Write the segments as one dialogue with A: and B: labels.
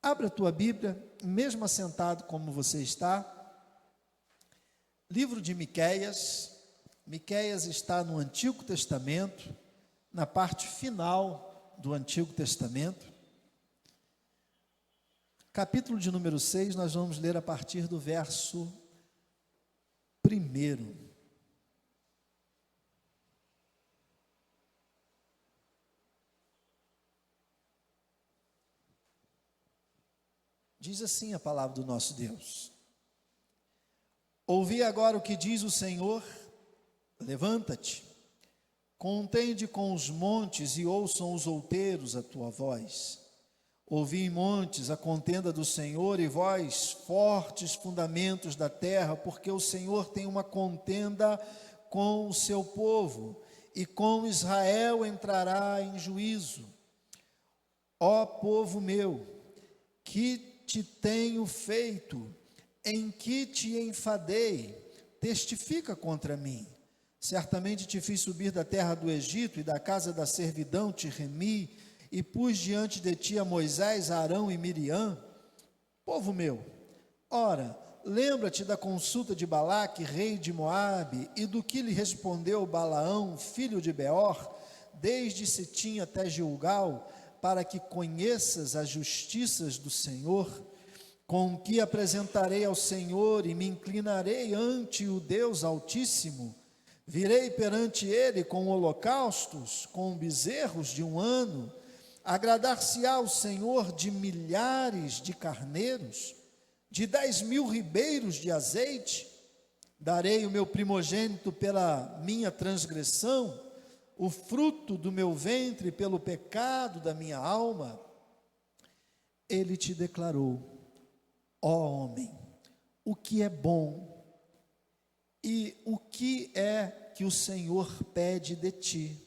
A: Abra a tua Bíblia, mesmo assentado como você está. Livro de Miqueias. Miqueias está no Antigo Testamento, na parte final do Antigo Testamento. Capítulo de número 6, nós vamos ler a partir do verso 1. Diz assim a palavra do nosso Deus: ouvi agora o que diz o Senhor, levanta-te, contende com os montes e ouçam os outeiros a tua voz. Ouvi em montes a contenda do Senhor e vós, fortes fundamentos da terra, porque o Senhor tem uma contenda com o seu povo, e com Israel entrará em juízo. Ó povo meu, que te tenho feito, em que te enfadei, testifica contra mim. Certamente te fiz subir da terra do Egito, e da casa da servidão te remi, e pus diante de ti a Moisés, Arão e Miriam. Povo meu, ora, lembra-te da consulta de Balaque, rei de Moabe, e do que lhe respondeu Balaão, filho de Beor, desde Sitim até Gilgal, para que conheças as justiças do Senhor, com que apresentarei ao Senhor e me inclinarei ante o Deus Altíssimo. Virei perante ele com holocaustos, com bezerros de 1 ano. Agradar-se-á o Senhor de milhares de carneiros, de 10.000 ribeiros de azeite. Darei o meu primogênito pela minha transgressão, o fruto do meu ventre pelo pecado da minha alma. Ele te declarou: ó homem, o que é bom e o que é que o Senhor pede de ti,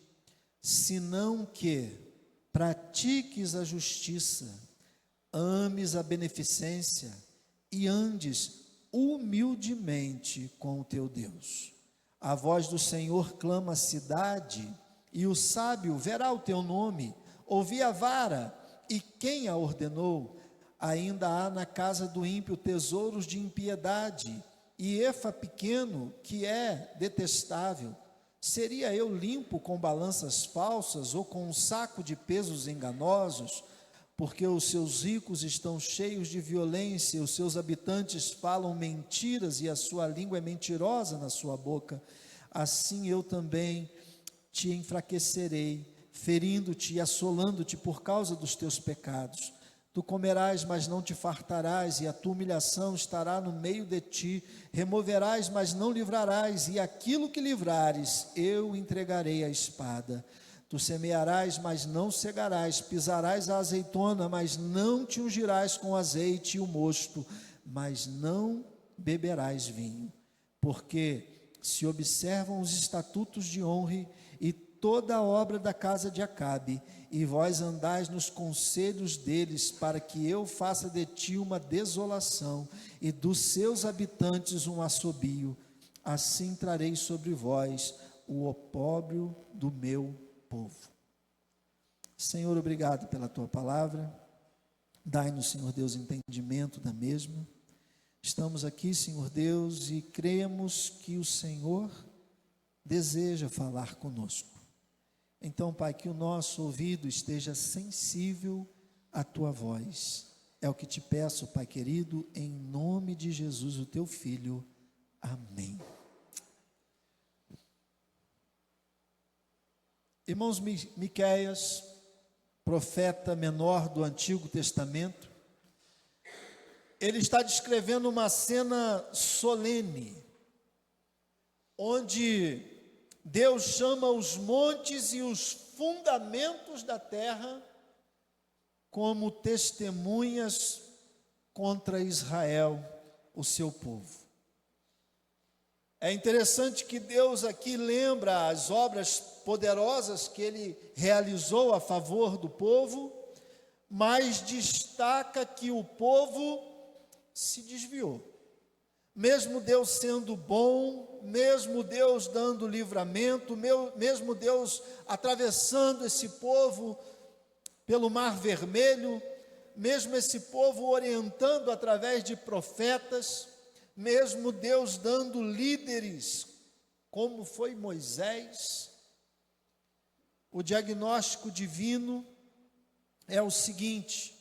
A: senão que pratiques a justiça, ames a beneficência e andes humildemente com o teu Deus. A voz do Senhor clama a cidade, e o sábio verá o teu nome. Ouvi a vara, e quem a ordenou? Ainda há na casa do ímpio tesouros de impiedade, e efa pequeno que é detestável. Seria eu limpo com balanças falsas, ou com um saco de pesos enganosos? Porque os seus ricos estão cheios de violência, os seus habitantes falam mentiras, e a sua língua é mentirosa na sua boca. Assim eu também te enfraquecerei, ferindo-te e assolando-te por causa dos teus pecados. Tu comerás, mas não te fartarás, e a tua humilhação estará no meio de ti. Removerás, mas não livrarás, e aquilo que livrares, eu entregarei à espada. Tu semearás, mas não cegarás, pisarás a azeitona, mas não te ungirás com azeite, e o mosto, mas não beberás vinho. Porque se observam os estatutos de honra e toda a obra da casa de Acabe, e vós andais nos conselhos deles, para que eu faça de ti uma desolação, e dos seus habitantes um assobio, assim trarei sobre vós o opróbrio do meu povo. Senhor, obrigado pela tua palavra. Dai-nos, Senhor Deus, entendimento da mesma. Estamos aqui, Senhor Deus, e cremos que o Senhor deseja falar conosco. Então, Pai, que o nosso ouvido esteja sensível à tua voz. É o que te peço, Pai querido, em nome de Jesus, o teu Filho. Amém. Irmãos, Miqueias, profeta menor do Antigo Testamento, ele está descrevendo uma cena solene, onde Deus chama os montes e os fundamentos da terra como testemunhas contra Israel, o seu povo. É interessante que Deus aqui lembra as obras poderosas que ele realizou a favor do povo, mas destaca que o povo se desviou. Mesmo Deus sendo bom, mesmo Deus dando livramento, mesmo Deus atravessando esse povo pelo Mar Vermelho, mesmo esse povo orientando através de profetas, mesmo Deus dando líderes, como foi Moisés, o diagnóstico divino é o seguinte: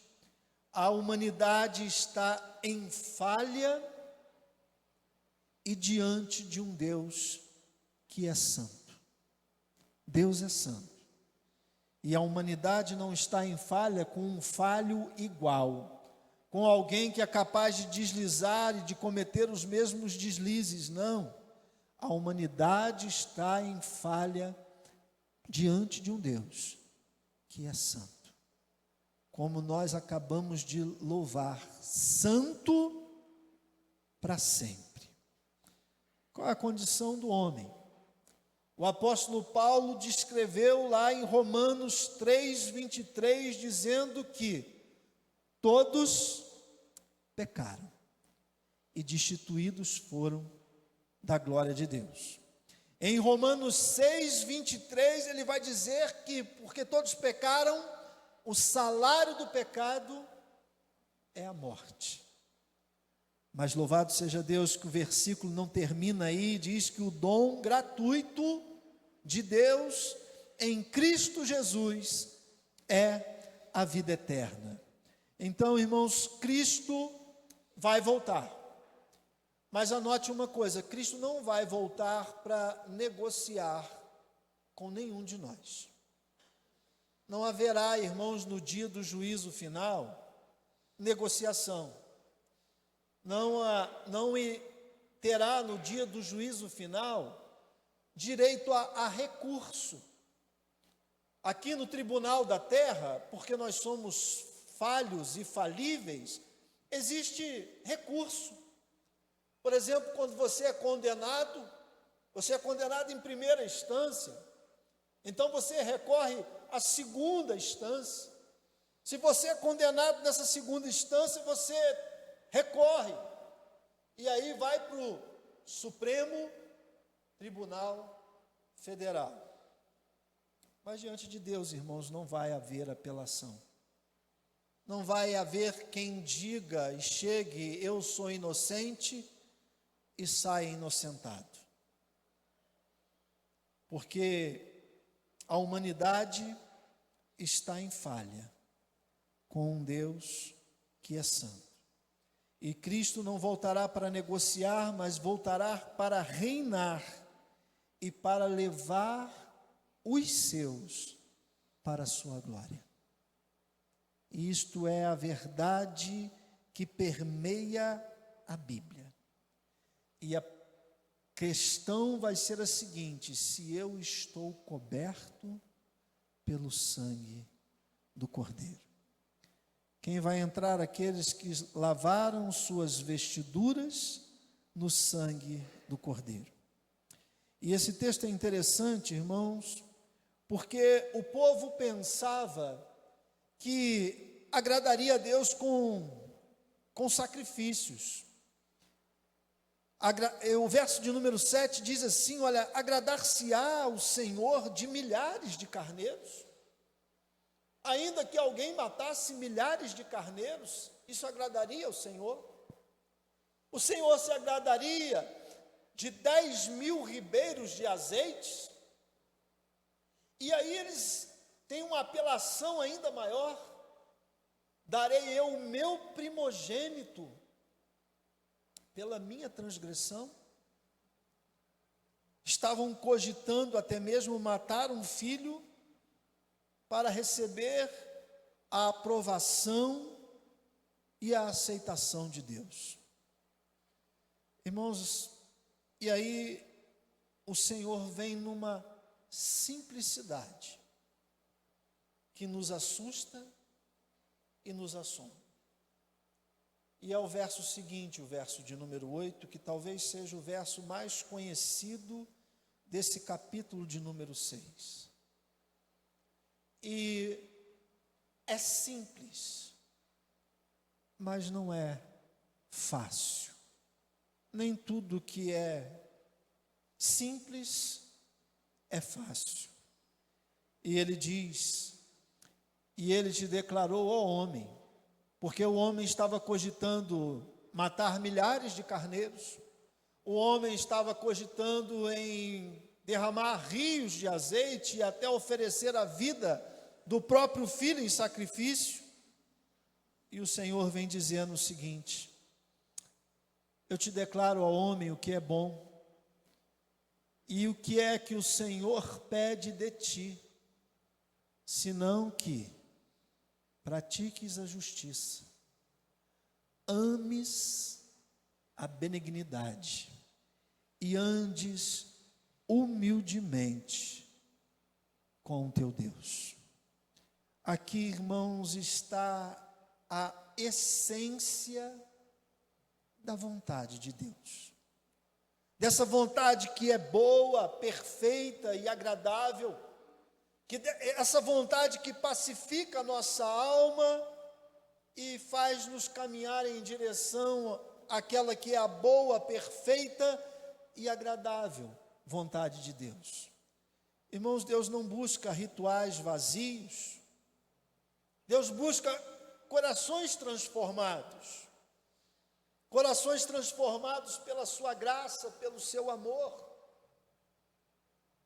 A: a humanidade está em falha e diante de um Deus que é santo. Deus é santo. E a humanidade não está em falha com um falho igual, com alguém que é capaz de deslizar e de cometer os mesmos deslizes. Não. A humanidade está em falha diante de um Deus que é santo. Como nós acabamos de louvar, santo para sempre. Qual é a condição do homem? O apóstolo Paulo descreveu lá em Romanos 3:23, dizendo que todos pecaram e destituídos foram da glória de Deus. Em Romanos 6:23, ele vai dizer que porque todos pecaram, o salário do pecado é a morte. Mas louvado seja Deus que o versículo não termina aí, diz que o dom gratuito de Deus em Cristo Jesus é a vida eterna. Então, irmãos, Cristo vai voltar. Mas anote uma coisa, Cristo não vai voltar para negociar com nenhum de nós. Não haverá, irmãos, no dia do juízo final, negociação. Não terá no dia do juízo final direito a recurso. Aqui no tribunal da terra, porque nós somos falhos e falíveis, existe recurso. Por exemplo, quando você é condenado em primeira instância, então você recorre à segunda instância. Se você é condenado nessa segunda instância, você recorre, e aí vai para o Supremo Tribunal Federal. Mas diante de Deus, irmãos, não vai haver apelação. Não vai haver quem diga e chegue, eu sou inocente, e saia inocentado. Porque a humanidade está em falha com um Deus que é santo. E Cristo não voltará para negociar, mas voltará para reinar e para levar os seus para a sua glória. Isto é a verdade que permeia a Bíblia. E a questão vai ser a seguinte: se eu estou coberto pelo sangue do Cordeiro. Quem vai entrar? Aqueles que lavaram suas vestiduras no sangue do Cordeiro. E esse texto é interessante, irmãos, porque o povo pensava que agradaria a Deus com sacrifícios. O verso de número 7 diz assim: olha, agradar-se-á o Senhor de milhares de carneiros? Ainda que alguém matasse milhares de carneiros, isso agradaria ao Senhor? O Senhor se agradaria de 10.000 ribeiros de azeites? E aí eles têm uma apelação ainda maior: darei eu o meu primogênito pela minha transgressão? Estavam cogitando até mesmo matar um filho para receber a aprovação e a aceitação de Deus. Irmãos, e aí o Senhor vem numa simplicidade que nos assusta e nos assombra. E é o verso seguinte, o verso de número 8, que talvez seja o verso mais conhecido desse capítulo de número 6. E é simples, mas não é fácil. Nem tudo que é simples é fácil. E ele diz: e ele te declarou, ó homem, porque o homem estava cogitando matar milhares de carneiros, o homem estava cogitando em derramar rios de azeite e até oferecer a vida do próprio filho em sacrifício. E o Senhor vem dizendo o seguinte: eu te declaro ao homem o que é bom, e o que é que o Senhor pede de ti, senão que pratiques a justiça, ames a benignidade e andes humildemente com o teu Deus. Aqui, irmãos, está a essência da vontade de Deus, dessa vontade que é boa, perfeita e agradável, essa vontade que pacifica a nossa alma e faz-nos caminhar em direção àquela que é a boa, perfeita e agradável vontade de Deus. Irmãos, Deus não busca rituais vazios, Deus busca corações transformados pela sua graça, pelo seu amor.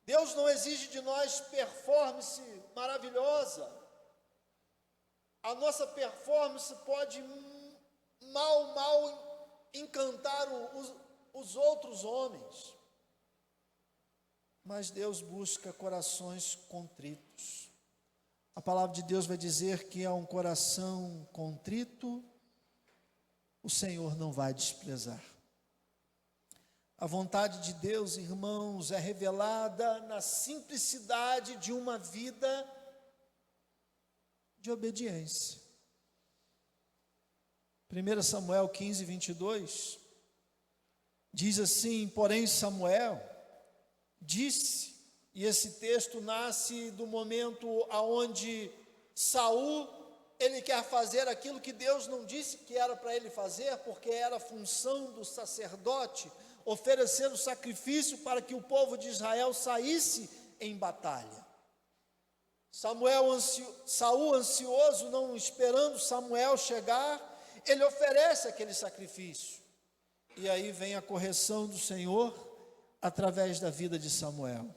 A: Deus não exige de nós performance maravilhosa. A nossa performance pode mal encantar os outros homens, mas Deus busca corações contritos. A palavra de Deus vai dizer que é um coração contrito, o Senhor não vai desprezar. A vontade de Deus, irmãos, é revelada na simplicidade de uma vida de obediência. 1 Samuel 15, 22, diz assim: porém Samuel disse, e esse texto nasce do momento aonde Saul, ele quer fazer aquilo que Deus não disse que era para ele fazer, porque era a função do sacerdote, oferecer o sacrifício para que o povo de Israel saísse em batalha. Saul ansioso, não esperando Samuel chegar, ele oferece aquele sacrifício. E aí vem a correção do Senhor através da vida de Samuel.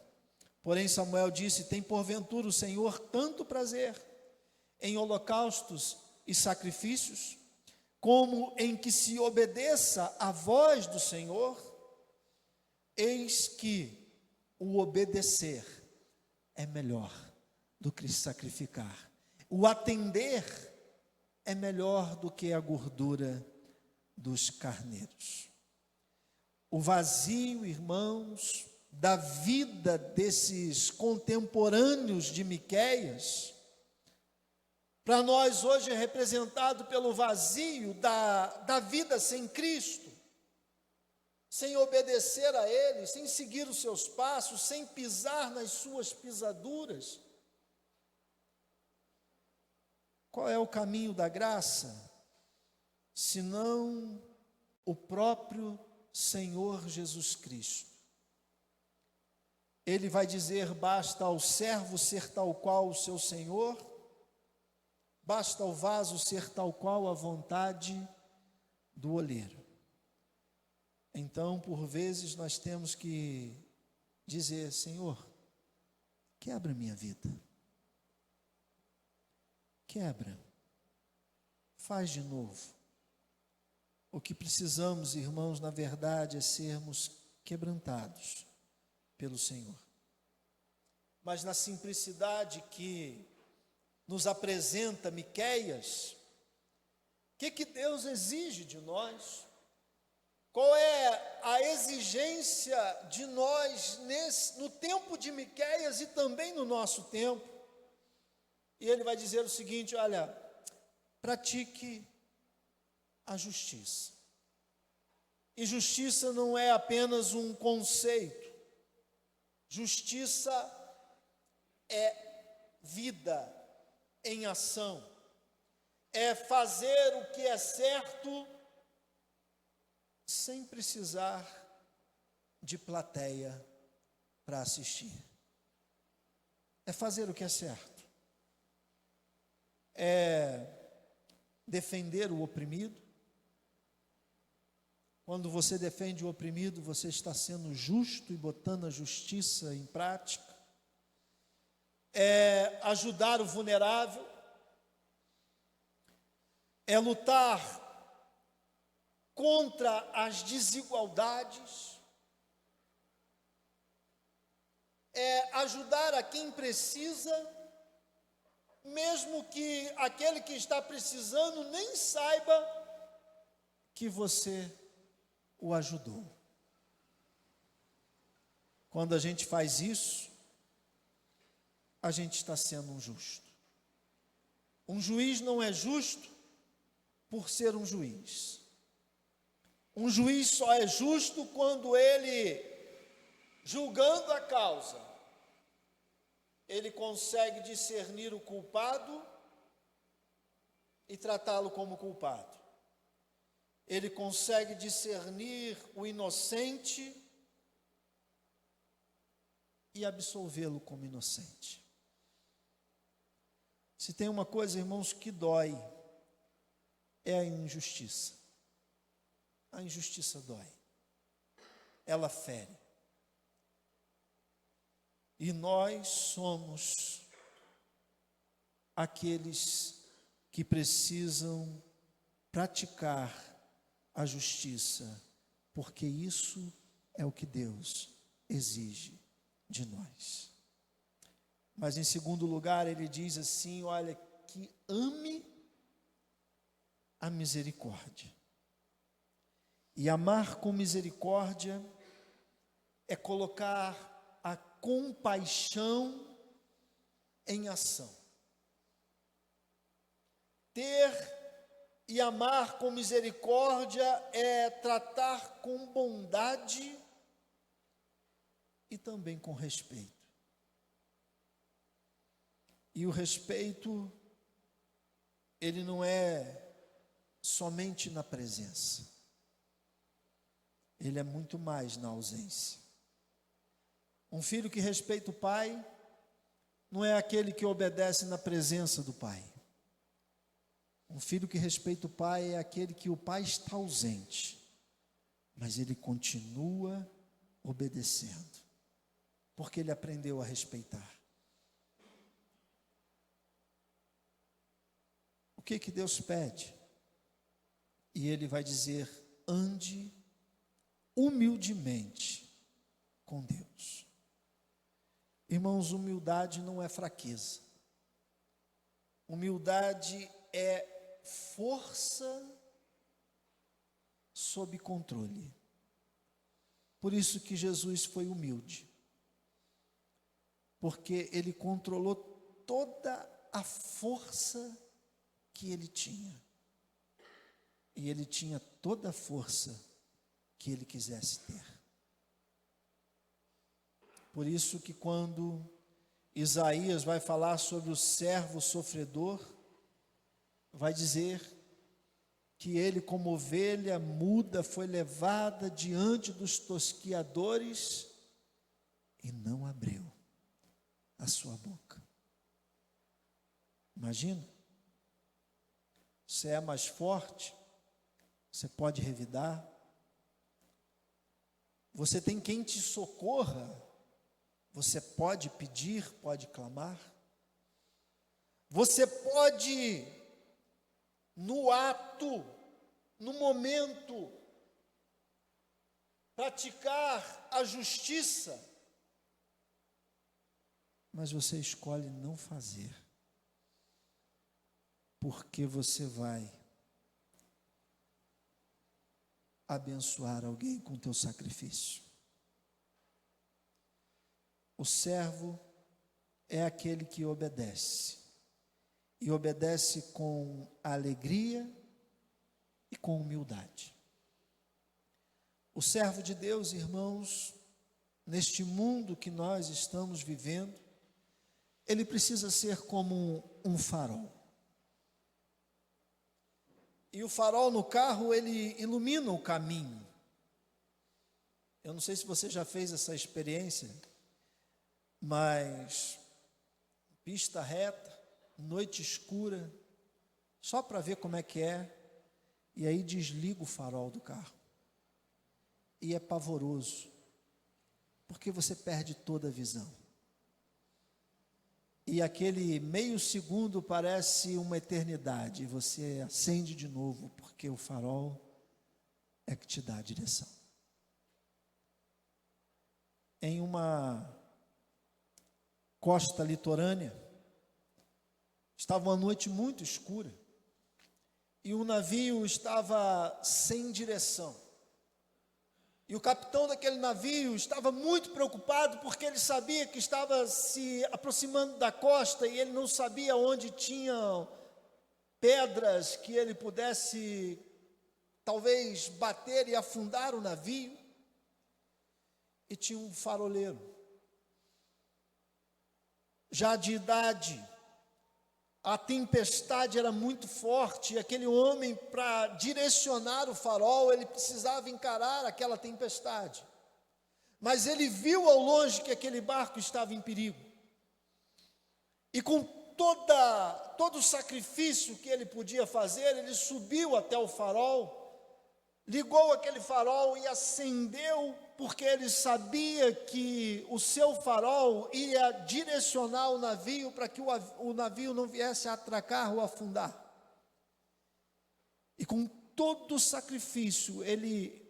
A: Porém Samuel disse: tem porventura o Senhor tanto prazer em holocaustos e sacrifícios, como em que se obedeça à voz do Senhor? Eis que o obedecer é melhor do que sacrificar. O atender é melhor do que a gordura dos carneiros. O vazio, irmãos, da vida desses contemporâneos de Miqueias, para nós hoje é representado pelo vazio da vida sem Cristo, sem obedecer a Ele, sem seguir os seus passos, sem pisar nas suas pisaduras. Qual é o caminho da graça? Senão o próprio Senhor Jesus Cristo. Ele vai dizer: basta ao servo ser tal qual o seu Senhor, basta ao vaso ser tal qual a vontade do oleiro. Então, por vezes, nós temos que dizer: Senhor, quebra minha vida. Quebra. Faz de novo. O que precisamos, irmãos, na verdade, é sermos quebrantados pelo Senhor. Mas na simplicidade que nos apresenta Miqueias, o que Deus exige de nós? Qual é a exigência de nós no tempo de Miqueias e também no nosso tempo? E ele vai dizer o seguinte: olha, pratique a justiça. E justiça não é apenas um conceito. Justiça é vida em ação. É fazer o que é certo sem precisar de plateia para assistir. É fazer o que é certo. É defender o oprimido. Quando você defende o oprimido, você está sendo justo e botando a justiça em prática. É ajudar o vulnerável, é lutar contra as desigualdades, é ajudar a quem precisa, mesmo que aquele que está precisando nem saiba que você o ajudou. Quando a gente faz isso, a gente está sendo um justo. Um juiz não é justo por ser um juiz. Um juiz só é justo quando ele, julgando a causa, ele consegue discernir o culpado e tratá-lo como culpado. Ele consegue discernir o inocente e absolvê-lo como inocente. Se tem uma coisa, irmãos, que dói, é a injustiça. A injustiça dói. Ela fere. E nós somos aqueles que precisam praticar a justiça, porque isso é o que Deus exige de nós. Mas em segundo lugar, ele diz assim, olha, que ame a misericórdia. E amar com misericórdia é colocar a compaixão em ação. Ter e amar com misericórdia é tratar com bondade e também com respeito. E o respeito, ele não é somente na presença. Ele é muito mais na ausência. Um filho que respeita o pai não é aquele que obedece na presença do pai. Um filho que respeita o pai é aquele que o pai está ausente, mas ele continua obedecendo, porque ele aprendeu a respeitar. O que Deus pede? E ele vai dizer, ande humildemente com Deus. Irmãos, humildade não é fraqueza. Humildade é força sob controle. Por isso que Jesus foi humilde. Porque ele controlou toda a força que ele tinha. E ele tinha toda a força que ele quisesse ter. Por isso que quando Isaías vai falar sobre o servo sofredor, vai dizer que ele, como ovelha muda, foi levada diante dos tosquiadores e não abriu a sua boca. Imagina, você é mais forte, você pode revidar, você tem quem te socorra, você pode pedir, pode clamar, você pode, no ato, no momento, praticar a justiça, mas você escolhe não fazer, porque você vai abençoar alguém com teu sacrifício. O servo é aquele que obedece, e obedece com alegria e com humildade. O servo de Deus, irmãos, neste mundo que nós estamos vivendo, ele precisa ser como um farol. E o farol no carro, ele ilumina o caminho. Eu não sei se você já fez essa experiência, mas pista reta, noite escura, só para ver como é que é, e aí desliga o farol do carro. E é pavoroso, porque você perde toda a visão. E aquele meio segundo parece uma eternidade, e você acende de novo, porque o farol é que te dá a direção. Em uma costa litorânea, estava uma noite muito escura, e o navio estava sem direção. E o capitão daquele navio estava muito preocupado, porque ele sabia que estava se aproximando da costa, e ele não sabia onde tinham pedras que ele pudesse, talvez, bater e afundar o navio. E tinha um faroleiro, já de idade. A tempestade era muito forte, e aquele homem, para direcionar o farol, ele precisava encarar aquela tempestade. Mas ele viu ao longe que aquele barco estava em perigo. E com todo o sacrifício que ele podia fazer, ele subiu até o farol, ligou aquele farol e acendeu, porque ele sabia que o seu farol ia direcionar o navio para que o navio não viesse a atracar ou afundar. E com todo o sacrifício, ele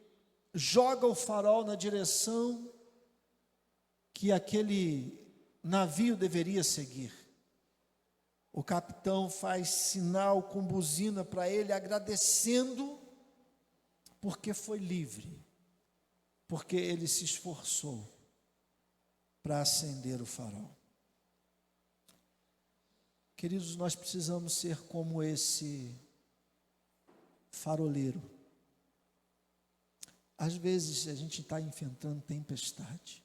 A: joga o farol na direção que aquele navio deveria seguir. O capitão faz sinal com buzina para ele, agradecendo, porque foi livre, porque ele se esforçou para acender o farol. Queridos, nós precisamos ser como esse faroleiro. Às vezes a gente está enfrentando tempestade.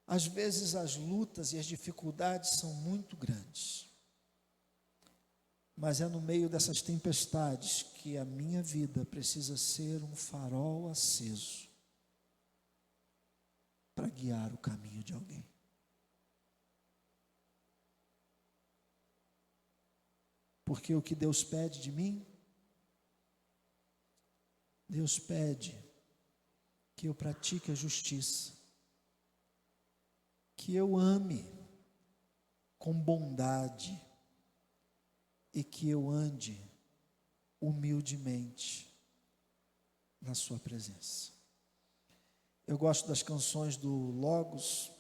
A: Às vezes as lutas e as dificuldades são muito grandes. Mas é no meio dessas tempestades que a minha vida precisa ser um farol aceso para guiar o caminho de alguém. Porque o que Deus pede de mim, Deus pede que eu pratique a justiça, que eu ame com bondade e que eu ande humildemente na sua presença. Eu gosto das canções do Logos,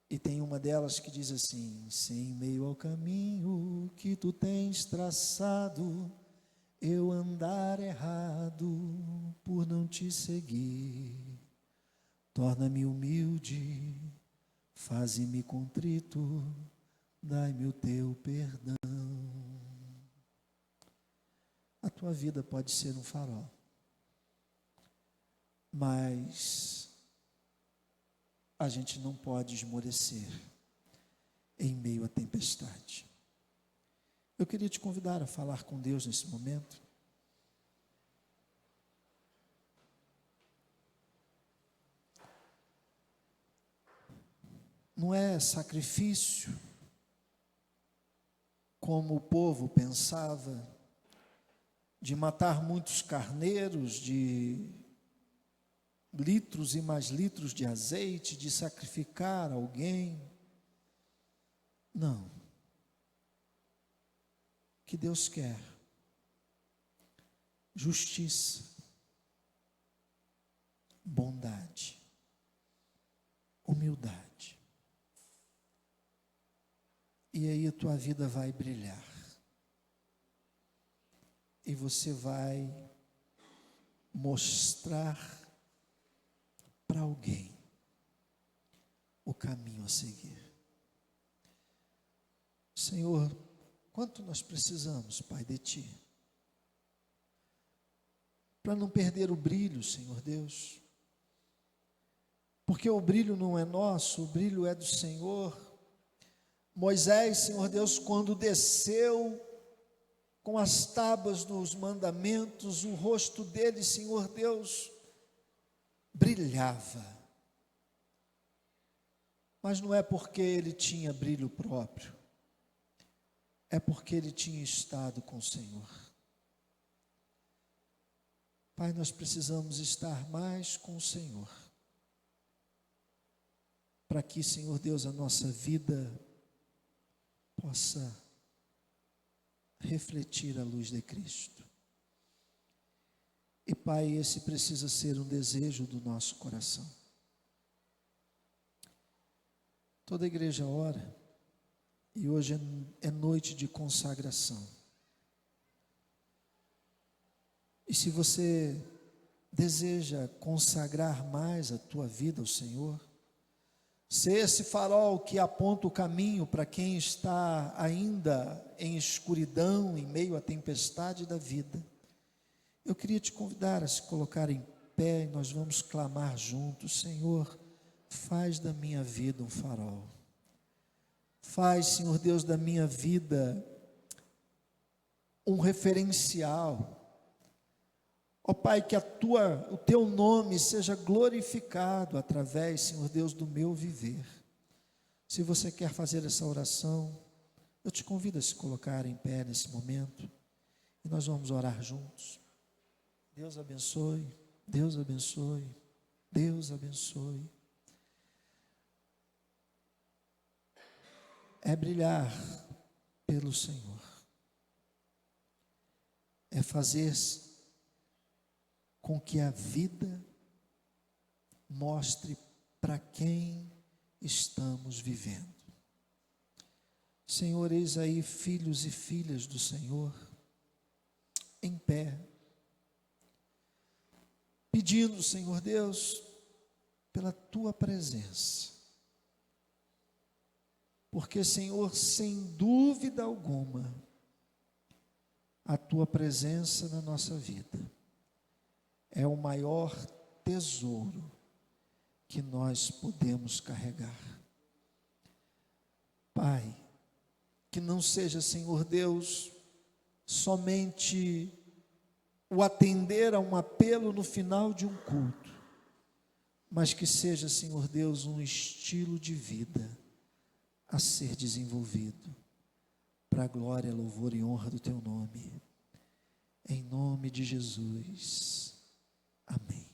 A: e tem uma delas que diz assim: se em meio ao caminho que tu tens traçado, eu andar errado por não te seguir, torna-me humilde, faze-me contrito, dai-me o teu perdão. A tua vida pode ser um farol, mas a gente não pode esmorecer em meio à tempestade. Eu queria te convidar a falar com Deus nesse momento. Não é sacrifício, como o povo pensava, de matar muitos carneiros, de litros e mais litros de azeite, de sacrificar alguém. Não. O que Deus quer: justiça, bondade, humildade. E aí a tua vida vai brilhar. E você vai mostrar para alguém o caminho a seguir. Senhor, quanto nós precisamos, Pai, de Ti, para não perder o brilho, Senhor Deus, porque o brilho não é nosso, o brilho é do Senhor. Moisés, Senhor Deus, quando desceu com as tábuas dos mandamentos, o rosto dele, Senhor Deus, brilhava. Mas não é porque ele tinha brilho próprio, é porque ele tinha estado com o Senhor. Pai, nós precisamos estar mais com o Senhor, para que, Senhor Deus, a nossa vida possa refletir a luz de Cristo. E Pai, esse precisa ser um desejo do nosso coração. Toda a igreja ora, e hoje é noite de consagração. E se você deseja consagrar mais a tua vida ao Senhor, ser esse farol que aponta o caminho para quem está ainda em escuridão, em meio à tempestade da vida, eu queria te convidar a se colocar em pé e nós vamos clamar juntos: Senhor, faz da minha vida um farol. Faz, Senhor Deus, da minha vida um referencial. Ó Pai, que o teu nome seja glorificado através, Senhor Deus, do meu viver. Se você quer fazer essa oração, eu te convido a se colocar em pé nesse momento e nós vamos orar juntos. Deus abençoe, Deus abençoe, Deus abençoe. É brilhar pelo Senhor, é fazer com que a vida mostre para quem estamos vivendo. Senhor, eis aí filhos e filhas do Senhor, em pé, pedindo, Senhor Deus, pela tua presença. Porque, Senhor, sem dúvida alguma, a tua presença na nossa vida é o maior tesouro que nós podemos carregar. Pai, que não seja, Senhor Deus, somente o atender a um apelo no final de um culto, mas que seja, Senhor Deus, um estilo de vida a ser desenvolvido para a glória, louvor e honra do teu nome. Em nome de Jesus. Amém.